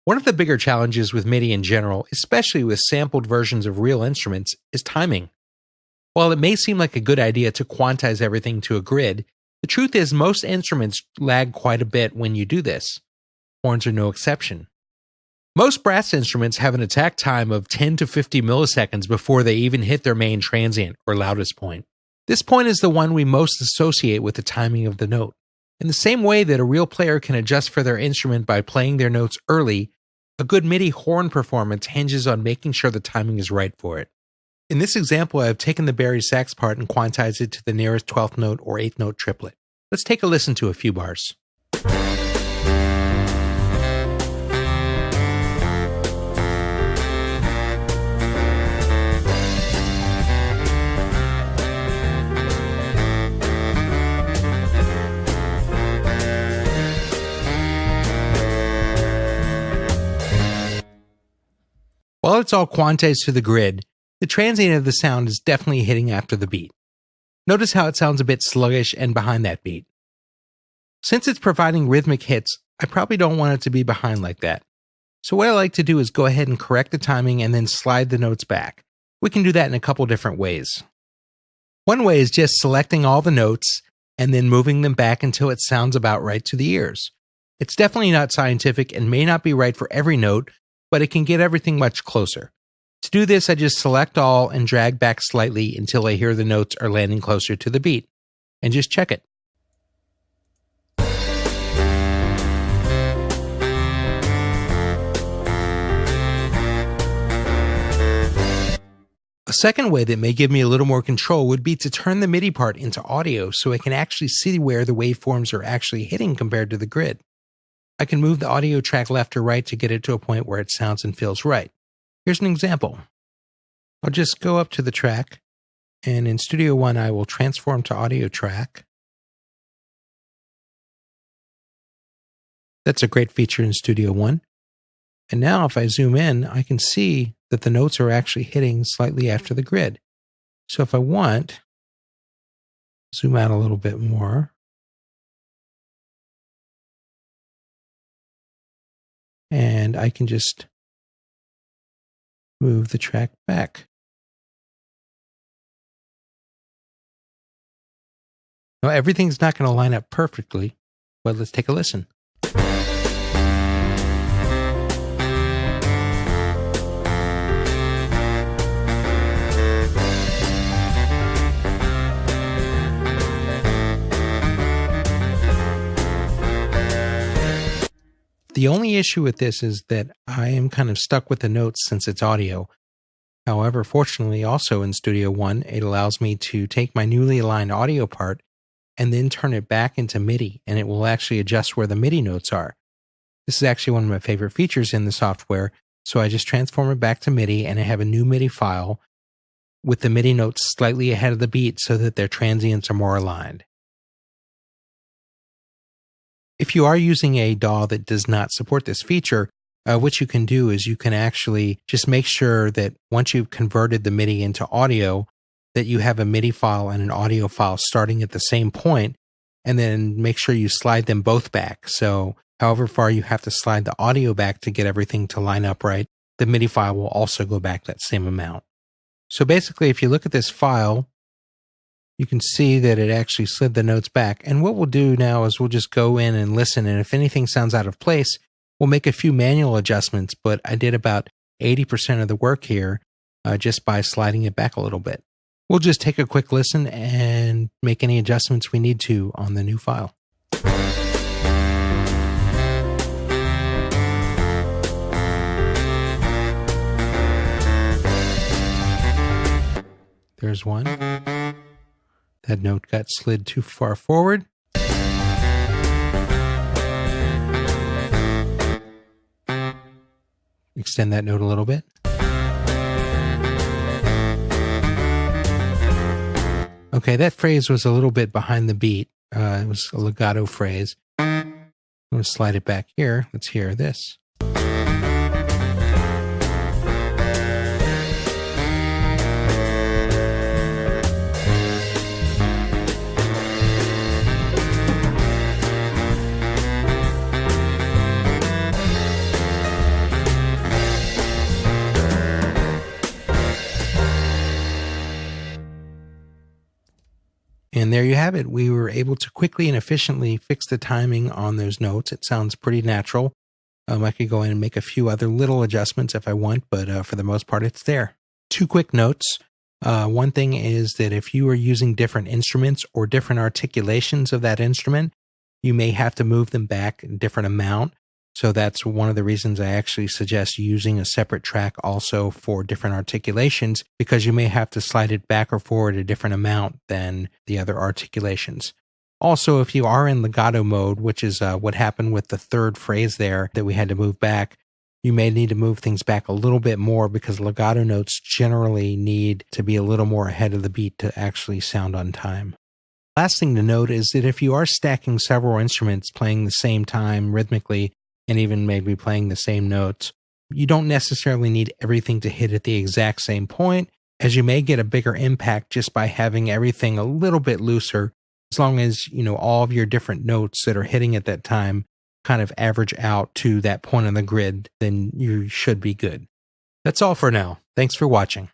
One of the bigger challenges with MIDI in general, especially with sampled versions of real instruments, is timing. While it may seem like a good idea to quantize everything to a grid, the truth is most instruments lag quite a bit when you do this. Horns are no exception. Most brass instruments have an attack time of 10 to 50 milliseconds before they even hit their main transient or loudest point. This point is the one we most associate with the timing of the note. In the same way that a real player can adjust for their instrument by playing their notes early, a good MIDI horn performance hinges on making sure the timing is right for it. In this example, I have taken the bari sax part and quantized it to the nearest 12th note or 8th note triplet. Let's take a listen to a few bars. While it's all quantized to the grid, the transient of the sound is definitely hitting after the beat. Notice how it sounds a bit sluggish and behind that beat. Since it's providing rhythmic hits, I probably don't want it to be behind like that. So what I like to do is go ahead and correct the timing and then slide the notes back. We can do that in a couple different ways. One way is just selecting all the notes and then moving them back until it sounds about right to the ears. It's definitely not scientific and may not be right for every note, but it can get everything much closer. To do this, I just select all and drag back slightly until I hear the notes are landing closer to the beat, and just check it. A second way that may give me a little more control would be to turn the MIDI part into audio so I can actually see where the waveforms are actually hitting compared to the grid. I can move the audio track left or right to get it to a point where it sounds and feels right. Here's an example. I'll just go up to the track, and in Studio One I will transform to audio track. That's a great feature in Studio One. And now if I zoom in, I can see that the notes are actually hitting slightly after the grid. So if I want, zoom out a little bit more. And I can just move the track back. Now, everything's not going to line up perfectly, but let's take a listen. The only issue with this is that I am kind of stuck with the notes since it's audio. However, fortunately, also in Studio One, it allows me to take my newly aligned audio part and then turn it back into MIDI, and it will actually adjust where the MIDI notes are. This is actually one of my favorite features in the software, so I just transform it back to MIDI, and I have a new MIDI file with the MIDI notes slightly ahead of the beat so that their transients are more aligned. If you are using a DAW that does not support this feature, what you can do is you can actually just make sure that once you've converted the MIDI into audio, that you have a MIDI file and an audio file starting at the same point, and then make sure you slide them both back. So however far you have to slide the audio back to get everything to line up right, the MIDI file will also go back that same amount. So basically, if you look at this file, you can see that it actually slid the notes back. And what we'll do now is we'll just go in and listen, and if anything sounds out of place, we'll make a few manual adjustments, but I did about 80% of the work here just by sliding it back a little bit. We'll just take a quick listen and make any adjustments we need to on the new file. There's one. That note got slid too far forward. Extend that note a little bit. Okay, that phrase was a little bit behind the beat. It was a legato phrase. I'm going to slide it back here. Let's hear this. there you have it. We were able to quickly and efficiently fix the timing on those notes. It sounds pretty natural. I could go in and make a few other little adjustments if I want, but for the most part, it's there. 2 quick notes. One thing is that if you are using different instruments or different articulations of that instrument, you may have to move them back a different amount. So that's one of the reasons I actually suggest using a separate track also for different articulations, because you may have to slide it back or forward a different amount than the other articulations. Also, if you are in legato mode, which is what happened with the third phrase there that we had to move back, you may need to move things back a little bit more because legato notes generally need to be a little more ahead of the beat to actually sound on time. Last thing to note is that if you are stacking several instruments playing the same time rhythmically, and even maybe playing the same notes, you don't necessarily need everything to hit at the exact same point, as you may get a bigger impact just by having everything a little bit looser. As long as, all of your different notes that are hitting at that time kind of average out to that point on the grid, then you should be good. That's all for now. Thanks for watching.